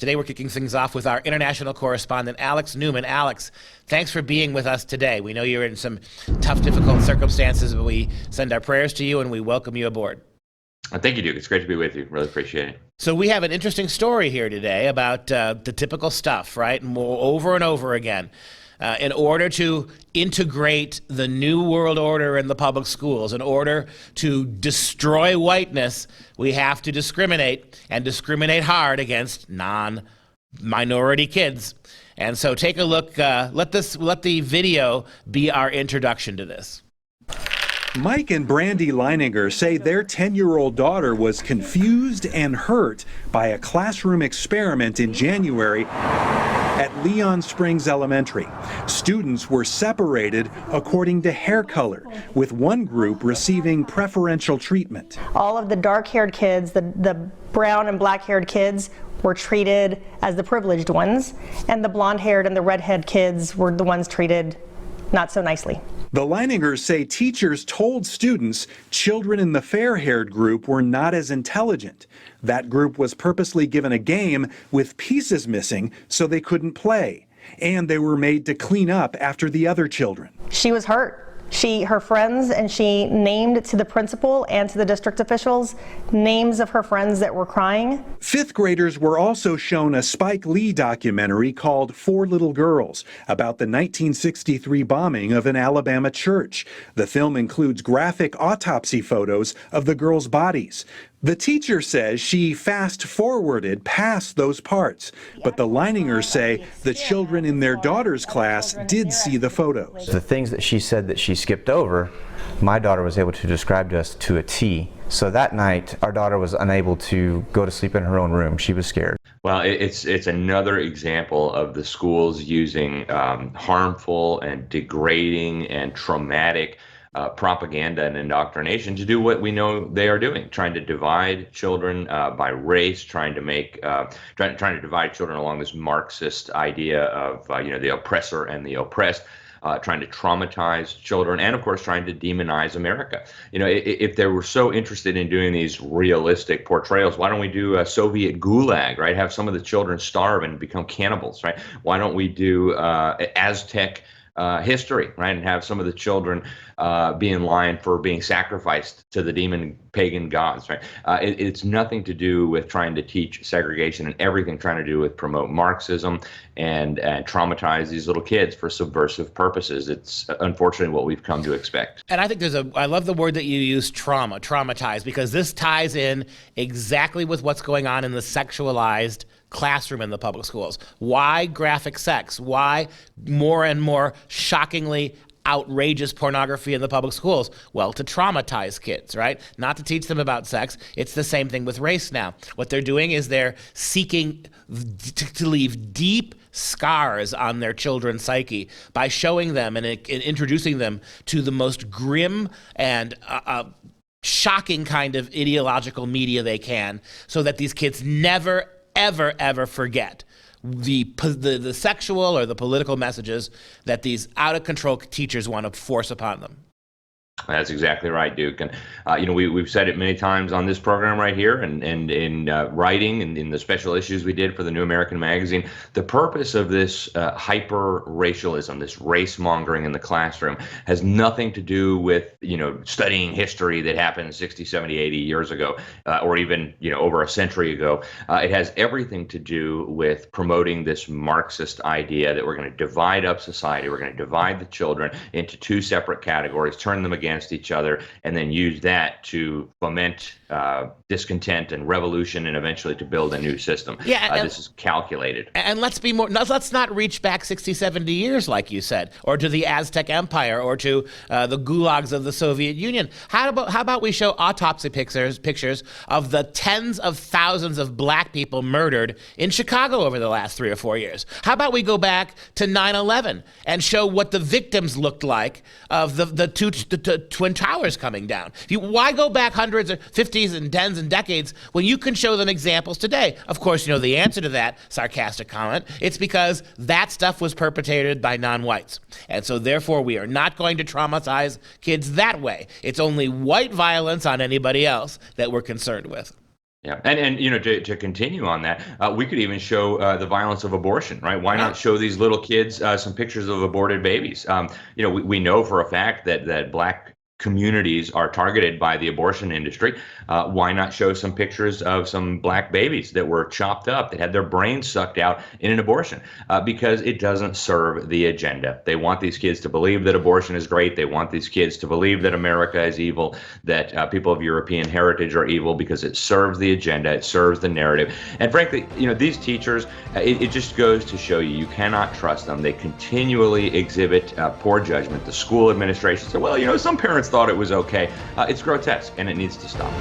Today we're kicking things off with our international correspondent, Alex Newman. Alex, thanks for being with us today. We know you're in some tough, difficult circumstances, but we send our prayers to you and we welcome you aboard. Thank you, Duke. It's great to be with you. Really appreciate it. So we have an interesting story here today about the typical stuff, right? Over and over again. In order to integrate the new world order in the public schools, in order to destroy whiteness, we have to discriminate, and discriminate hard against non-minority kids. And so take a look. Let the video be our introduction to this. Mike and Brandy Leininger say their 10-year-old daughter was confused and hurt by a classroom experiment in January at Leon Springs Elementary. Students were separated according to hair color, with one group receiving preferential treatment. All of the dark-haired kids, the brown and black-haired kids, were treated as the privileged ones, and the blonde-haired and the red-haired kids were the ones treated not so nicely. The Leiningers say teachers told students children in the fair-haired group were not as intelligent. That group was purposely given a game with pieces missing so they couldn't play. And they were made to clean up after the other children. She was hurt. Her friends, and she named to the principal and to the district officials names of her friends that were crying. Fifth graders were also shown a Spike Lee documentary called Four Little Girls about the 1963 bombing of an Alabama church. The film includes graphic autopsy photos of the girls' bodies. The teacher says she fast-forwarded past those parts, but the Leiningers say the children in their daughter's class did see the photos. The things that she said that she skipped over, my daughter was able to describe to us to a T. So that night, our daughter was unable to go to sleep in her own room. She was scared. Well, it's another example of the schools using harmful and degrading and traumatic propaganda and indoctrination to do what we know they are doing, trying to divide children by race, trying to divide children along this Marxist idea of the oppressor and the oppressed. Trying to traumatize children, and of course trying to demonize America. If they were so interested in doing these realistic portrayals, why don't we do a Soviet gulag, right? Have some of the children starve and become cannibals, right? Why don't we do Aztec history, right, and have some of the children be in line for being sacrificed to the demon pagan gods, right? It's nothing to do with trying to teach segregation, and everything trying to do with promote Marxism and traumatize these little kids for subversive purposes. It's unfortunately what we've come to expect. And I think I love the word that you use, traumatize, because this ties in exactly with what's going on in the sexualized classroom in the public schools. Why graphic sex? Why more and more shockingly outrageous pornography in the public schools? Well, to traumatize kids, right? Not to teach them about sex. It's the same thing with race now. What they're doing is they're seeking to leave deep scars on their children's psyche by showing them and introducing them to the most grim and shocking kind of ideological media they can, so that these kids never ever forget the sexual or the political messages that these out-of-control teachers want to force upon them. That's exactly right, Duke. And, we've said it many times on this program right here and in writing and in the special issues we did for the New American Magazine. The purpose of this hyper-racialism, this race-mongering in the classroom, has nothing to do with, studying history that happened 60, 70, 80 years ago, or even, over a century ago. It has everything to do with promoting this Marxist idea that we're going to divide up society, we're going to divide the children into two separate categories, turn them against each other, and then use that to foment discontent and revolution, and eventually to build a new system. Yeah, this is calculated. And let's not reach back 60, 70 years, like you said, or to the Aztec Empire, or to the gulags of the Soviet Union. How about we show autopsy pictures of the tens of thousands of black people murdered in Chicago over the last 3 or 4 years? How about we go back to 9/11 and show what the victims looked like of the Twin Towers coming down? Why go back hundreds or 50s and 10s and decades when you can show them examples today? Of course, you know the answer to that sarcastic comment. It's because that stuff was perpetrated by non-whites. And so therefore we are not going to traumatize kids that way. It's only white violence on anybody else that we're concerned with. Yeah, and to continue on that, we could even show the violence of abortion, right? Why not show these little kids some pictures of aborted babies? We know for a fact that Black communities are targeted by the abortion industry. Why not show some pictures of some Black babies that were chopped up, that had their brains sucked out in an abortion? Because it doesn't serve the agenda. They want these kids to believe that abortion is great. They want these kids to believe that America is evil, that people of European heritage are evil, because it serves the agenda, it serves the narrative. And frankly, these teachers, it just goes to show you cannot trust them. They continually exhibit poor judgment. The school administration said, well, some parents thought it was okay. It's grotesque, and it needs to stop.